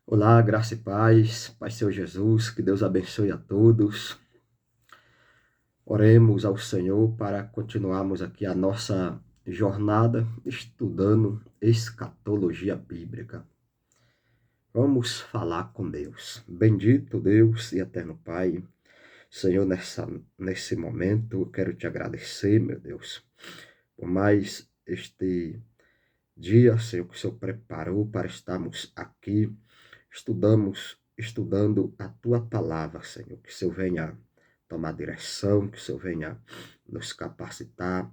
Olá, graça e paz, Pai Senhor Jesus, que Deus abençoe a todos. Oremos ao Senhor para continuarmos aqui a nossa jornada estudando escatologia bíblica. Vamos falar com Deus. Bendito Deus e eterno Pai, Senhor, nesse momento eu quero te agradecer, meu Deus, por mais este dia, Senhor, que o Senhor preparou para estarmos aqui estudando a tua palavra, Senhor, que o Senhor venha tomar direção, que o Senhor venha nos capacitar,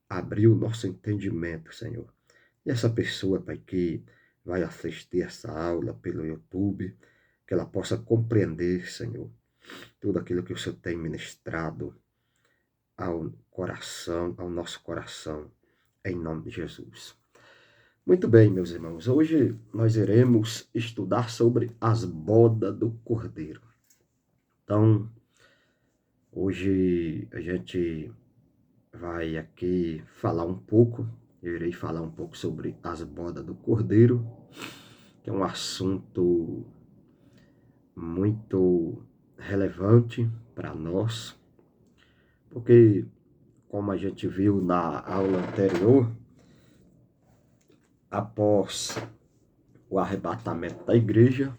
abrir o nosso entendimento, Senhor. E essa pessoa, Pai, que vai assistir essa aula pelo YouTube, que ela possa compreender, Senhor, tudo aquilo que o Senhor tem ministrado ao coração, ao nosso coração, em nome de Jesus. Muito bem, meus irmãos, hoje nós iremos estudar sobre as bodas do Cordeiro. Então, hoje a gente vai aqui falar um pouco, eu irei falar um pouco sobre as bodas do Cordeiro, que é um assunto muito relevante para nós, porque, como a gente viu na aula anterior, após o arrebatamento da igreja,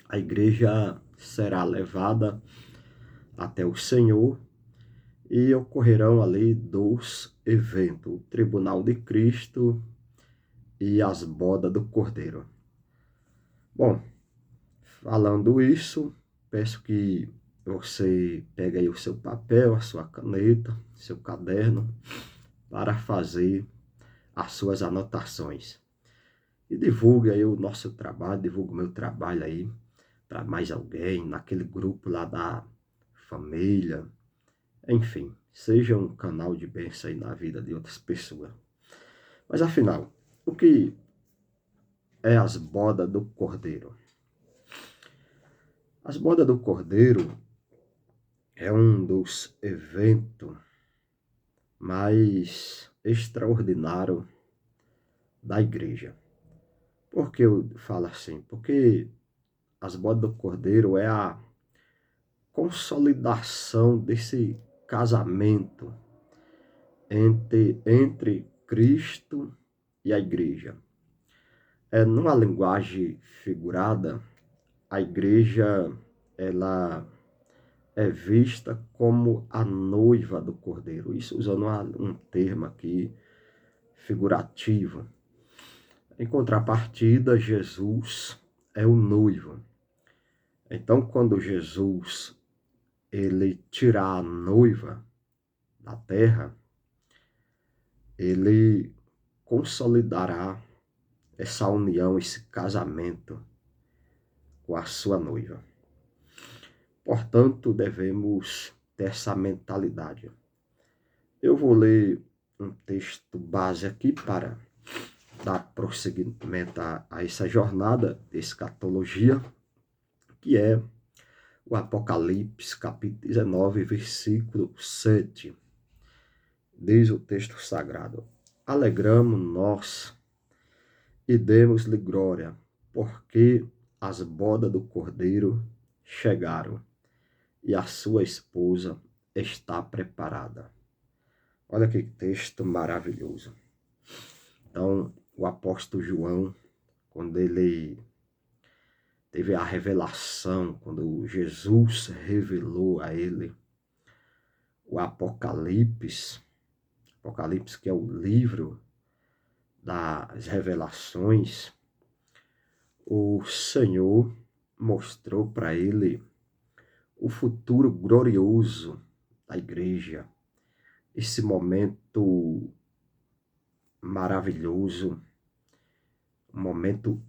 a igreja será levada até o Senhor e ocorrerão ali dois eventos, o Tribunal de Cristo e as bodas do Cordeiro. Bom, falando isso, peço que você pegue aí o seu papel, a sua caneta, seu caderno, para fazer as suas anotações. E divulgue aí o nosso trabalho, divulgue o meu trabalho aí para mais alguém, naquele grupo lá da família, enfim, seja um canal de bênção aí na vida de outras pessoas. Mas afinal, o que é as bodas do Cordeiro? As bodas do Cordeiro é um dos eventos mais extraordinários da igreja. Por que eu falo assim? Porque as bodas do Cordeiro é a consolidação desse casamento entre Cristo e a igreja. Numa linguagem figurada, a igreja ela é vista como a noiva do Cordeiro. Isso usando um termo aqui figurativo. Em contrapartida, Jesus é o noivo. Então, quando Jesus ele tirar a noiva da terra, ele consolidará essa união, esse casamento com a sua noiva. Portanto, devemos ter essa mentalidade. Eu vou ler um texto base aqui para dar prosseguimento a essa jornada de escatologia, que é o Apocalipse, capítulo 19, versículo 7. Diz o texto sagrado: Alegramo nós e demos-lhe glória, porque as bodas do Cordeiro chegaram e a sua esposa está preparada. Olha que texto maravilhoso. Então, o apóstolo João, quando ele teve a revelação, quando Jesus revelou a ele o Apocalipse que é o livro das revelações, o Senhor mostrou para ele o futuro glorioso da igreja, esse momento maravilhoso, um momento,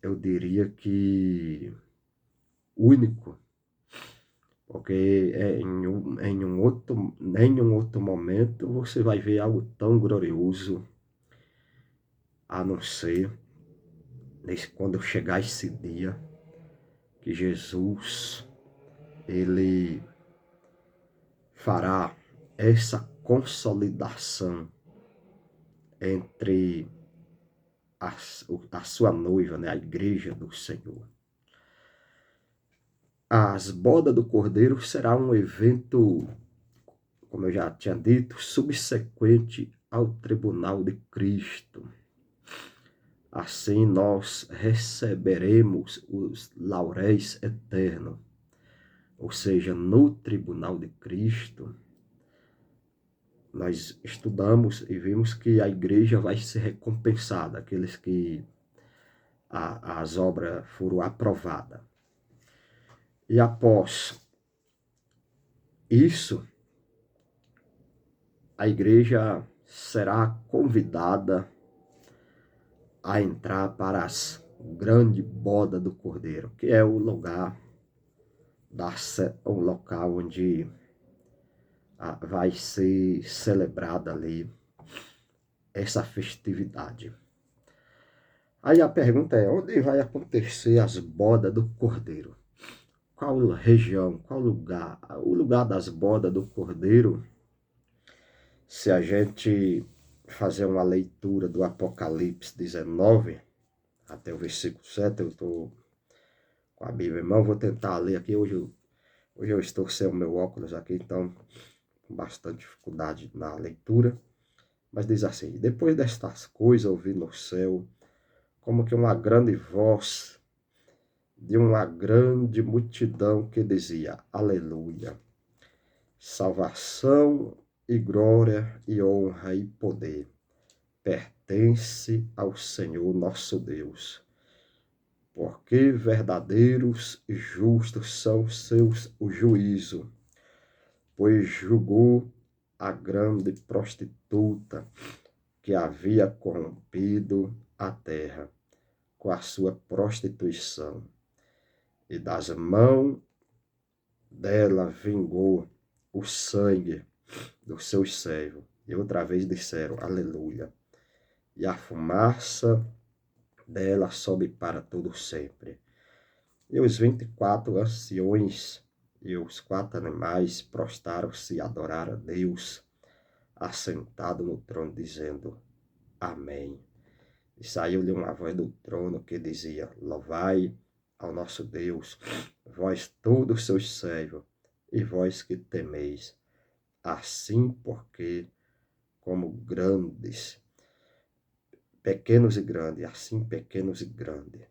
eu diria que único, porque nenhum outro momento você vai ver algo tão glorioso, a não ser quando chegar esse dia que Jesus ele fará essa consolidação entre a sua noiva, né, a igreja do Senhor. As bodas do Cordeiro será um evento, como eu já tinha dito, subsequente ao tribunal de Cristo. Assim nós receberemos os lauréis eternos, ou seja, no tribunal de Cristo, nós estudamos e vimos que a igreja vai ser recompensada, aqueles que as obras foram aprovadas. E após isso, a igreja será convidada a entrar para as grande boda do Cordeiro, que é o lugar, o local onde vai ser celebrada ali essa festividade. Aí a pergunta é, onde vai acontecer as bodas do Cordeiro? Qual região, qual lugar? O lugar das bodas do Cordeiro, se a gente fazer uma leitura do Apocalipse 19, até o versículo 7, eu estou com a Bíblia em mão, vou tentar ler aqui, hoje eu estou sem o meu óculos aqui, então com bastante dificuldade na leitura, mas diz assim, depois destas coisas ouvi no céu, como que uma grande voz de uma grande multidão que dizia, aleluia, salvação e glória e honra e poder pertence ao Senhor nosso Deus, porque verdadeiros e justos são seus o juízo, pois julgou a grande prostituta que havia corrompido a terra com a sua prostituição, e das mãos dela vingou o sangue dos seus servos. E outra vez disseram, aleluia. E a fumaça dela sobe para todo sempre. E os 24 anciões e os 4 animais prostaram-se e adoraram a Deus, assentado no trono, dizendo, amém. E saiu-lhe uma voz do trono que dizia, louvai ao nosso Deus, vós todos os seus servos, e vós que temeis, assim porque como grandes, pequenos e grandes, assim pequenos e grandes.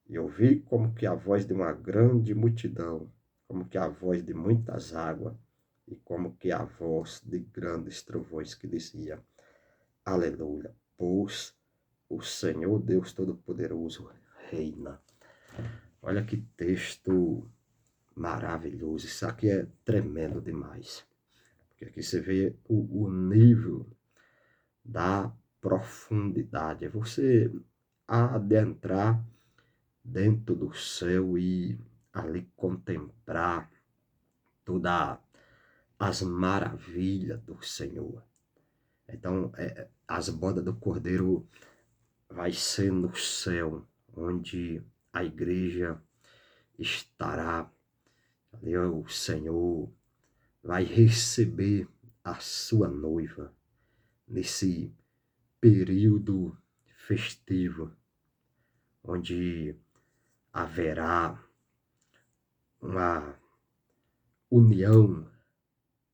E ouvi como que a voz de uma grande multidão, como que a voz de muitas águas, e como que a voz de grandes trovões que dizia, aleluia, pois o Senhor Deus Todo-Poderoso reina. Olha que texto maravilhoso, isso aqui é tremendo demais. Porque aqui você vê o nível da profundidade. É você adentrar dentro do céu e ali contemplar todas as maravilhas do Senhor. Então, as bodas do Cordeiro vai ser no céu, onde a igreja estará. Ali o Senhor vai receber a sua noiva nesse período festivo, onde haverá uma união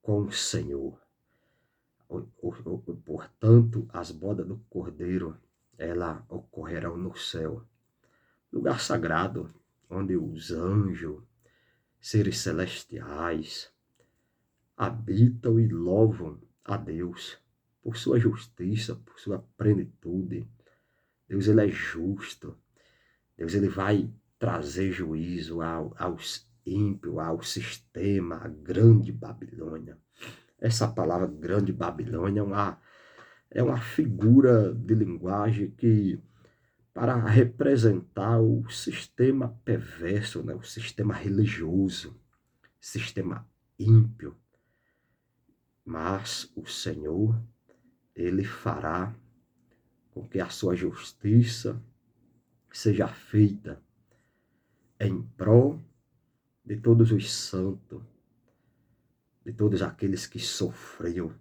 com o Senhor. Portanto, as bodas do Cordeiro, elas ocorrerão no céu, lugar sagrado, onde os anjos, seres celestiais, habitam e louvam a Deus por sua justiça, por sua plenitude. Deus, ele é justo. Deus, ele vai trazer juízo aos ímpios, ao sistema, à grande Babilônia. Essa palavra grande Babilônia é uma figura de linguagem que, para representar o sistema perverso, né? O sistema religioso, sistema ímpio. Mas o Senhor, ele fará com que a sua justiça seja feita em prol de todos os santos, de todos aqueles que sofreram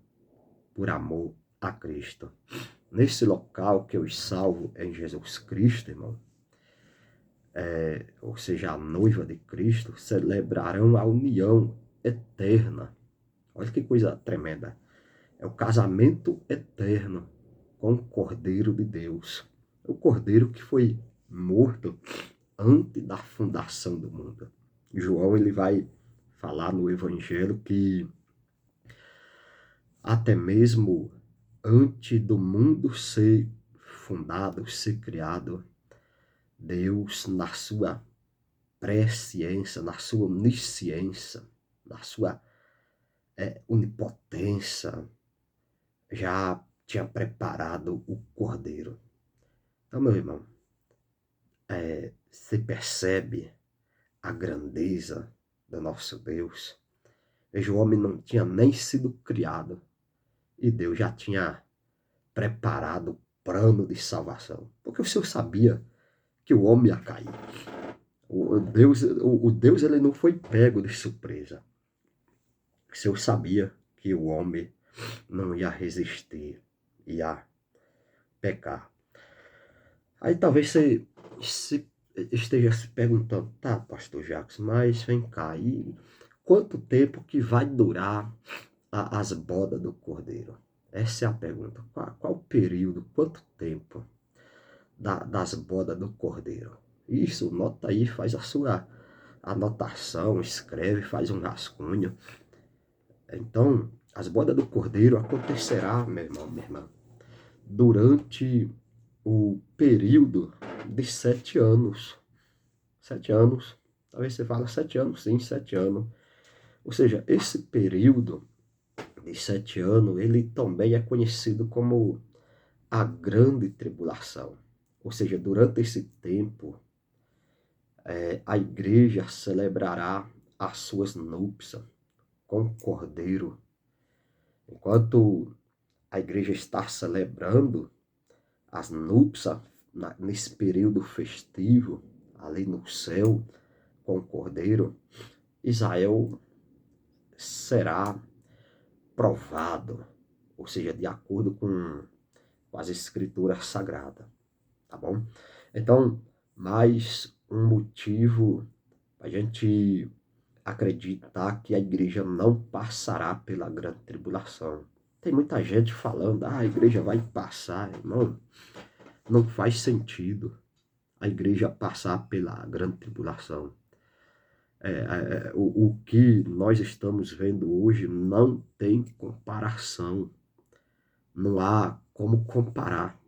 por amor a Cristo. nesse local que os salvo em Jesus Cristo, irmão, ou seja, a noiva de Cristo, celebrarão a união eterna. Olha que coisa tremenda. É o casamento eterno com o Cordeiro de Deus. O Cordeiro que foi morto antes da fundação do mundo. João ele vai falar no Evangelho que até mesmo antes do mundo ser fundado, ser criado, Deus, na sua presciência, na sua onisciência, na sua onipotência, já tinha preparado o Cordeiro. Então, meu irmão, se percebe a grandeza do nosso Deus. Veja, o homem não tinha nem sido criado e Deus já tinha preparado o plano de salvação. Porque o Senhor sabia que o homem ia cair. O Deus ele não foi pego de surpresa. O Senhor sabia que o homem não ia resistir, ia pecar. Aí talvez você esteja se perguntando, tá, pastor Jacques, mas vem cá, e quanto tempo que vai durar as bodas do Cordeiro? Essa é a pergunta. Qual o período, quanto tempo das bodas do Cordeiro? Isso, nota aí, faz a sua anotação, escreve, faz um rascunho. Então, as bodas do Cordeiro acontecerá, meu irmão, minha irmã, durante o período de 7 anos. 7 anos. Talvez você fale 7 anos, sim, 7 anos. Ou seja, esse período de 7 anos, ele também é conhecido como a grande tribulação. Ou seja, durante esse tempo, a igreja celebrará as suas núpcias com o Cordeiro. Enquanto a igreja está celebrando as núpcias nesse período festivo, ali no céu, com o Cordeiro, Israel será provado, ou seja, de acordo com as escrituras sagradas, tá bom? Então, mais um motivo para a gente acreditar que a igreja não passará pela grande tribulação. Tem muita gente falando, a igreja vai passar, irmão. Não faz sentido a igreja passar pela grande tribulação. O que nós estamos vendo hoje não tem comparação. Não há como comparar.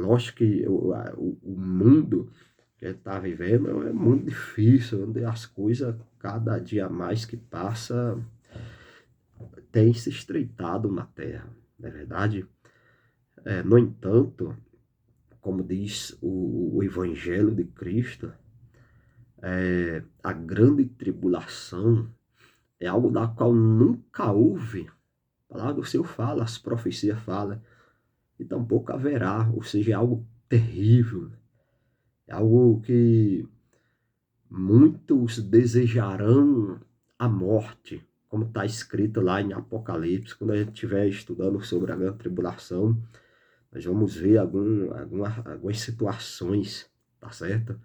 Lógico que o mundo que a gente está vivendo é muito difícil, onde as coisas, cada dia mais que passa, tem se estreitado na terra, não é verdade? No entanto, como diz o Evangelho de Cristo, a grande tribulação é algo da qual nunca houve. A palavra do Senhor fala, as profecias falam, e tampouco haverá, ou seja, é algo terrível, é algo que muitos desejarão a morte, como está escrito lá em Apocalipse. Quando a gente estiver estudando sobre a grande tribulação, nós vamos ver algumas situações, tá certo?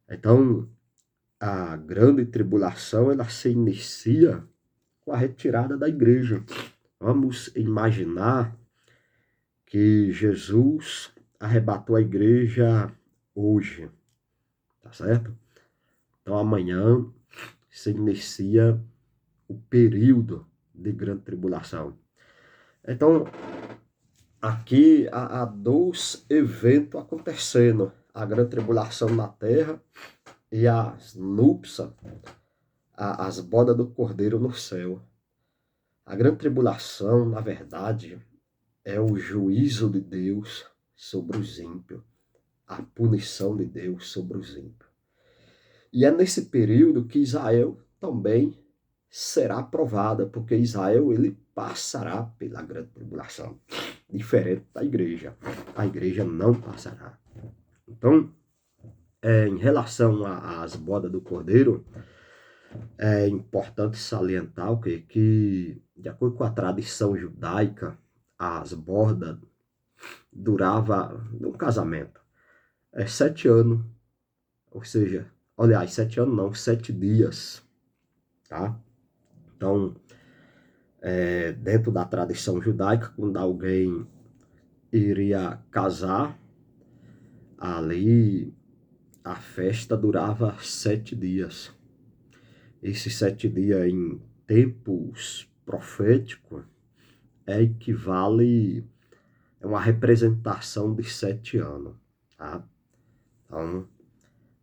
Então, a grande tribulação, ela se inicia com a retirada da igreja. Vamos imaginar que Jesus arrebatou a igreja hoje, tá certo? Então, amanhã se inicia o período de grande tribulação. Então, aqui há 2 eventos acontecendo: a grande tribulação na terra e as núpcias, as bodas do Cordeiro no céu. A grande tribulação, na verdade, é o juízo de Deus sobre os ímpios, a punição de Deus sobre os ímpios. E é nesse período que Israel também será provada, porque Israel ele passará pela grande tribulação, diferente da igreja. A igreja não passará. Então, em relação às bodas do Cordeiro, é importante salientar que, de acordo com a tradição judaica, as bodas durava, um casamento, 7 anos, ou seja, aliás, 7 anos não, 7 dias, tá? Então, dentro da tradição judaica, quando alguém iria casar, ali a festa durava 7 dias. Esses 7 dias em tempos proféticos equivale a uma representação de 7 anos, tá? Então,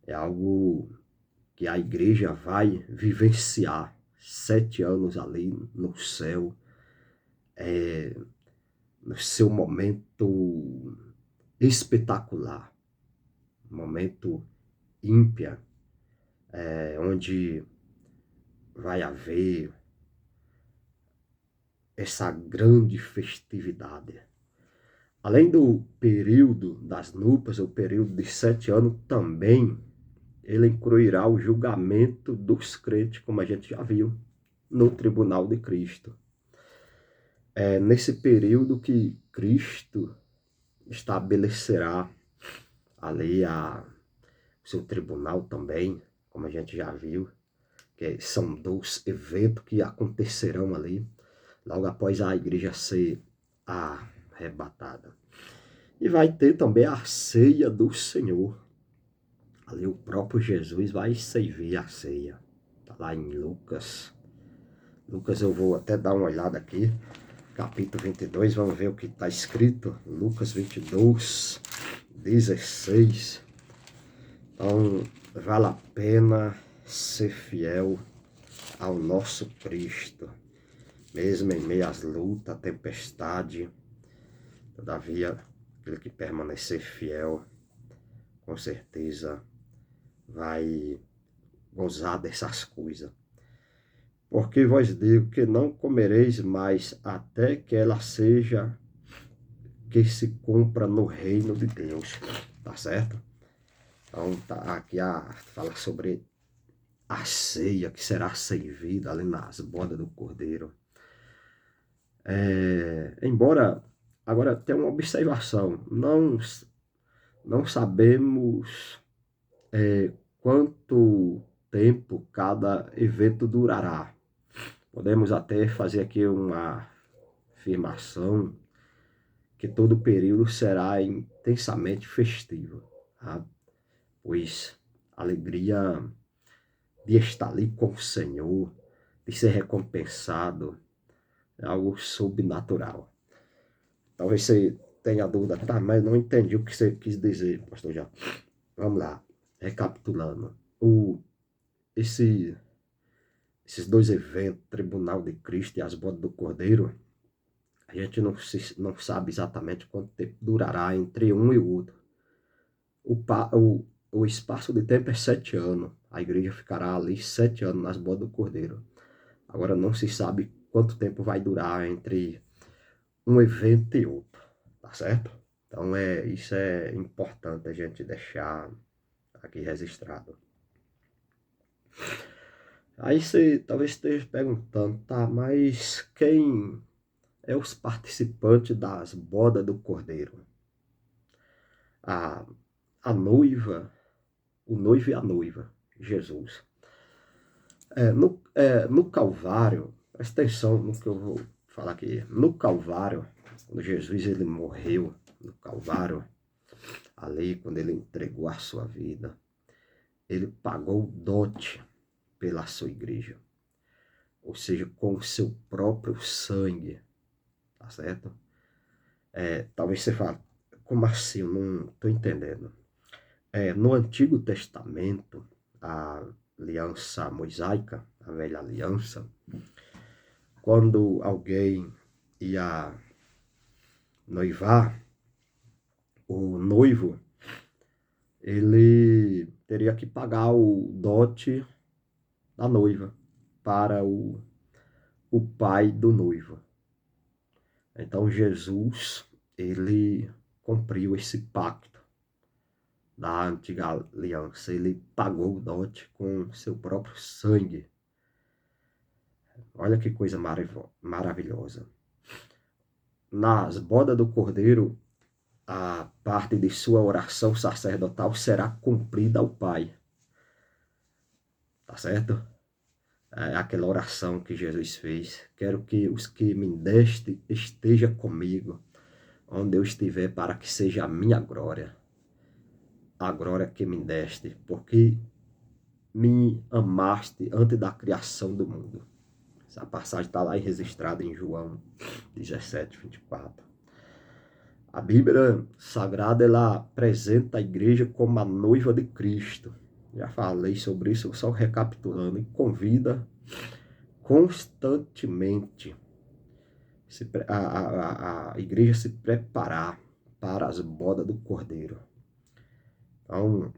é algo que a igreja vai vivenciar 7 anos ali no céu, no seu momento espetacular, momento ímpar, onde vai haver essa grande festividade. Além do período das núpcias, o período de 7 anos, também ele incluirá o julgamento dos crentes, como a gente já viu, no tribunal de Cristo. É nesse período que Cristo estabelecerá ali o seu tribunal também, como a gente já viu, que são 2 eventos que acontecerão ali, logo após a igreja ser arrebatada. E vai ter também a ceia do Senhor. Ali o próprio Jesus vai servir a ceia. Está lá em Lucas. Lucas, eu vou até dar uma olhada aqui. Capítulo 22, vamos ver o que está escrito. Lucas 22, 16. Então, vale a pena ser fiel ao nosso Cristo. Mesmo em meio às lutas, tempestade, todavia, aquele que permanecer fiel, com certeza, vai gozar dessas coisas. Porque vos digo que não comereis mais até que ela seja, que se cumpra no reino de Deus. Tá certo? Então, tá aqui fala sobre a ceia que será servida ali nas bodas do Cordeiro. Embora, agora tem uma observação, não sabemos quanto tempo cada evento durará. Podemos até fazer aqui uma afirmação que todo o período será intensamente festivo, tá? Pois a alegria de estar ali com o Senhor, de ser recompensado, é algo sobrenatural. Talvez você tenha dúvida, tá, mas não entendi o que você quis dizer, pastor João. Vamos lá, recapitulando. Esses 2 eventos, Tribunal de Cristo e as bodas do Cordeiro, a gente não sabe exatamente quanto tempo durará entre um e o outro. O espaço de tempo é 7 anos. A igreja ficará ali 7 anos nas bodas do Cordeiro. Agora não se sabe quanto tempo vai durar entre um evento e outro, tá certo? Então isso é importante a gente deixar aqui registrado. Aí você talvez esteja perguntando, tá, mas quem é os participantes das bodas do Cordeiro? A noiva, o noivo e a noiva, Jesus. No Calvário, presta atenção no que eu vou falar aqui. No Calvário, quando Jesus ele morreu no Calvário, ali quando ele entregou a sua vida, ele pagou o dote pela sua igreja. Ou seja, com o seu próprio sangue, tá certo? Talvez você fale, como assim? Eu não estou entendendo. No Antigo Testamento, a aliança mosaica, a velha aliança, quando alguém ia noivar, o noivo, ele teria que pagar o dote da noiva para o pai do noivo. Então Jesus, ele cumpriu esse pacto da antiga aliança. Ele pagou o dote com seu próprio sangue. Olha que coisa maravilhosa. Nas bodas do Cordeiro, a parte de sua oração sacerdotal será cumprida ao Pai. Tá certo? É aquela oração que Jesus fez. Quero que os que me deste esteja comigo, onde eu estiver, para que seja a minha glória. A glória que me deste, porque me amaste antes da criação do mundo. Essa passagem está lá registrada em João 17:24. A Bíblia Sagrada, ela apresenta a igreja como a noiva de Cristo. Já falei sobre isso, só recapitulando. E convida constantemente a igreja se preparar para as bodas do Cordeiro. Então,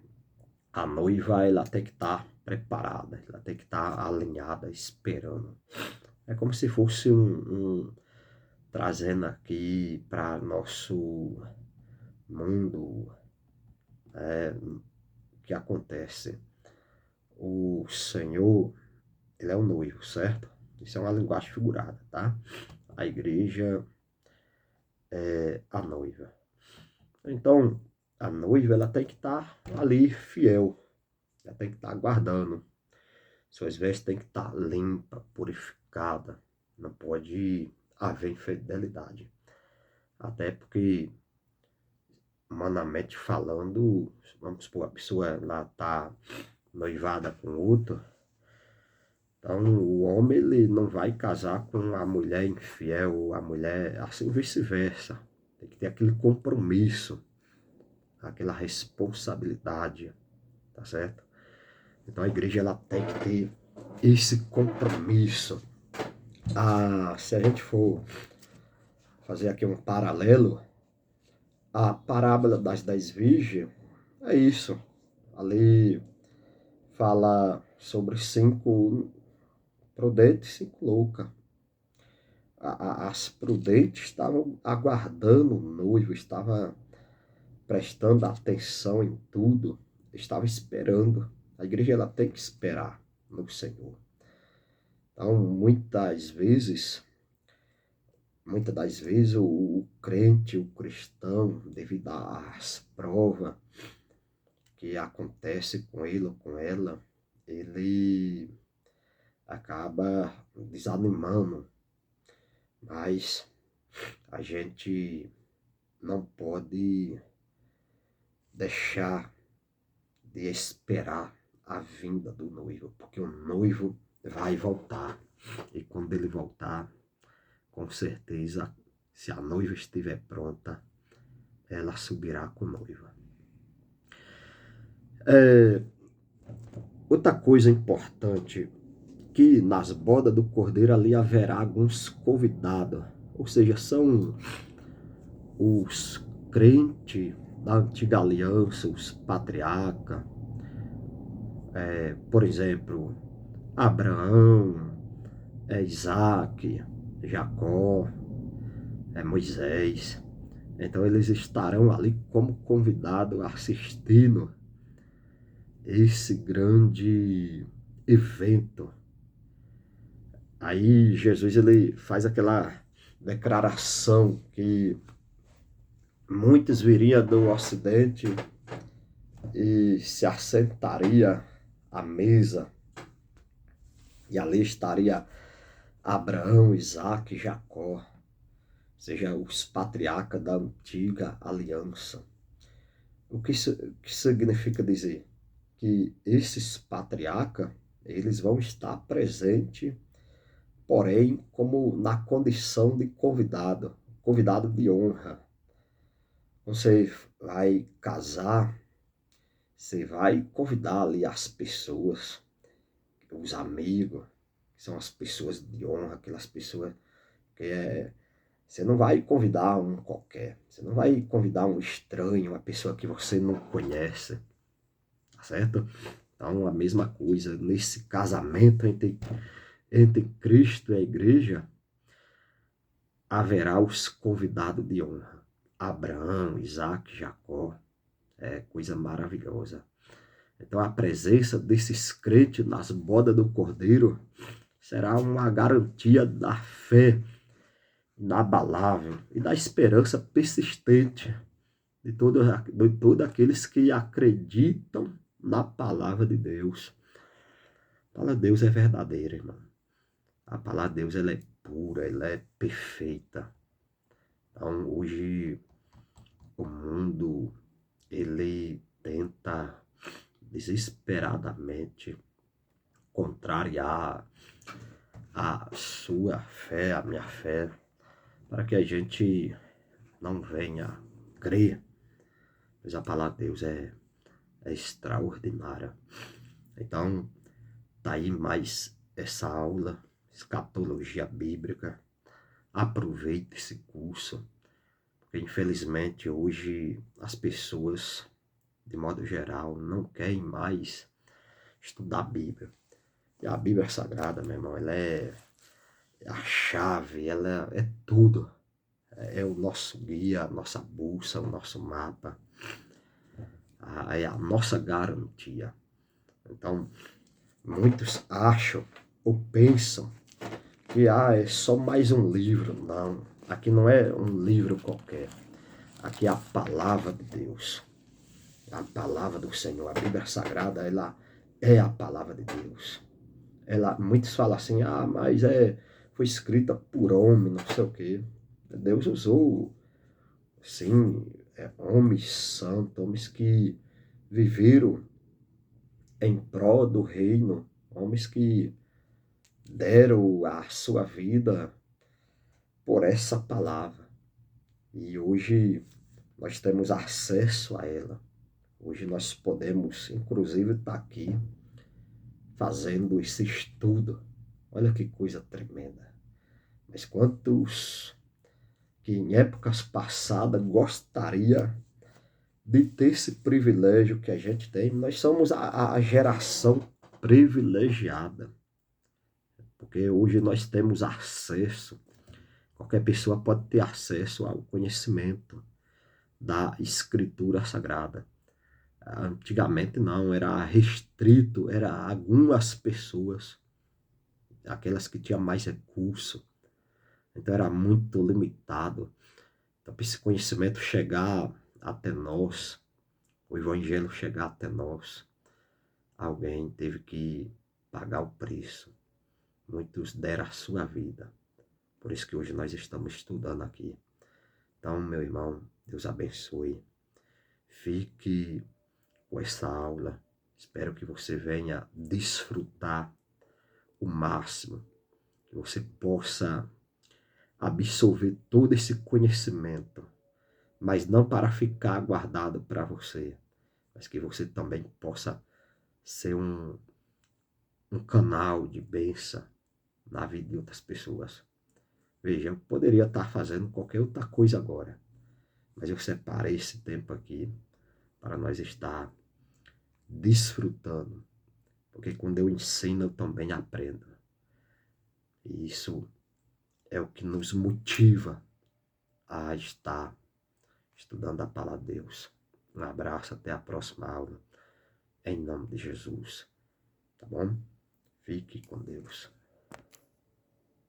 a noiva, ela tem que estar preparada, ela tem que estar alinhada, esperando. É como se fosse trazendo aqui para nosso mundo, o que acontece. O Senhor, ele é o noivo, certo? Isso é uma linguagem figurada, tá? A igreja é a noiva. Então, a noiva, ela tem que estar ali fiel, ela tem que estar aguardando. Suas vestes têm que estar limpa, purificada, não pode haver infidelidade. Até porque, humanamente falando, vamos supor, a pessoa lá está noivada com outro, então o homem, ele não vai casar com a mulher infiel, a mulher, assim vice-versa. Tem que ter aquele compromisso, aquela responsabilidade, tá certo? Então a igreja, ela tem que ter esse compromisso. Se a gente for fazer aqui um paralelo, a parábola das 10 virgens é isso. Ali fala sobre 5 prudentes e 5 loucas. As prudentes estavam aguardando o noivo, estavam prestando atenção em tudo, estavam esperando. A igreja, ela tem que esperar no Senhor. Então, muitas das vezes o crente, o cristão, devido às provas que acontece com ele ou com ela, ele acaba desanimando. Mas a gente não pode deixar de esperar a vinda do noivo, porque o noivo vai voltar. E quando ele voltar, com certeza, se a noiva estiver pronta, ela subirá com a noiva. Outra coisa importante, que nas bodas do Cordeiro ali haverá alguns convidados, ou seja, são os crentes da antiga aliança, os patriarcas, por exemplo, Abraão, Isaac, Jacó, Moisés. Então eles estarão ali como convidados assistindo esse grande evento. Aí Jesus, ele faz aquela declaração que muitos viriam do Ocidente e se assentaria à mesa, e ali estaria Abraão, Isaac e Jacó, ou seja, os patriarcas da antiga aliança. O que significa dizer? Que esses patriarcas, eles vão estar presentes, porém, como na condição de convidado de honra. Você vai casar, você vai convidar ali as pessoas, os amigos, que são as pessoas de honra, aquelas pessoas que você não vai convidar um qualquer, você não vai convidar um estranho, uma pessoa que você não conhece, tá certo? Então, a mesma coisa, nesse casamento entre Cristo e a igreja, haverá os convidados de honra. Abraão, Isaac, Jacó, é coisa maravilhosa. Então, a presença desses crentes nas bodas do Cordeiro será uma garantia da fé inabalável e da esperança persistente todos aqueles que acreditam na palavra de Deus. A palavra de Deus é verdadeira, irmão. A palavra de Deus ela é pura, ela é perfeita. Então, hoje, o mundo, ele tenta desesperadamente contrariar a sua fé, a minha fé, para que a gente não venha crer. Mas a palavra de Deus é extraordinária. Então, tá aí mais essa aula, escatologia bíblica. Aproveite esse curso, porque infelizmente hoje as pessoas, de modo geral, não querem mais estudar a Bíblia. E a Bíblia Sagrada, meu irmão, ela é a chave, ela é tudo. É o nosso guia, a nossa bússola, o nosso mapa, é a nossa garantia. Então, muitos acham ou pensam que é só mais um livro. Não, aqui não é um livro qualquer. Aqui é a palavra de Deus, a palavra do Senhor. A Bíblia Sagrada, ela é a palavra de Deus. Muitos falam assim, mas foi escrita por homem, não sei o quê. Deus usou, sim, homens santos, homens que viveram em prol do reino, homens que deram a sua vida por essa palavra. E hoje nós temos acesso a ela. Hoje nós podemos, inclusive, estar aqui fazendo esse estudo. Olha que coisa tremenda. Mas quantos que em épocas passadas gostaria de ter esse privilégio que a gente tem? Nós somos a geração privilegiada, porque hoje nós temos acesso, qualquer pessoa pode ter acesso ao conhecimento da Escritura Sagrada. Antigamente não, era restrito, era algumas pessoas, aquelas que tinham mais recurso, então era muito limitado. Então, para esse conhecimento chegar até nós, o Evangelho chegar até nós, alguém teve que pagar o preço. Muitos deram a sua vida. Por isso que hoje nós estamos estudando aqui. Então, meu irmão, Deus abençoe. Fique com essa aula. Espero que você venha desfrutar o máximo, que você possa absorver todo esse conhecimento, mas não para ficar guardado para você, mas que você também possa ser um canal de bênção na vida de outras pessoas. Veja, eu poderia estar fazendo qualquer outra coisa agora, mas eu separei esse tempo aqui para nós estar desfrutando, porque quando eu ensino eu também aprendo. E isso é o que nos motiva a estar estudando a palavra de Deus. Um abraço, até a próxima aula, em nome de Jesus. Tá bom? Fique com Deus.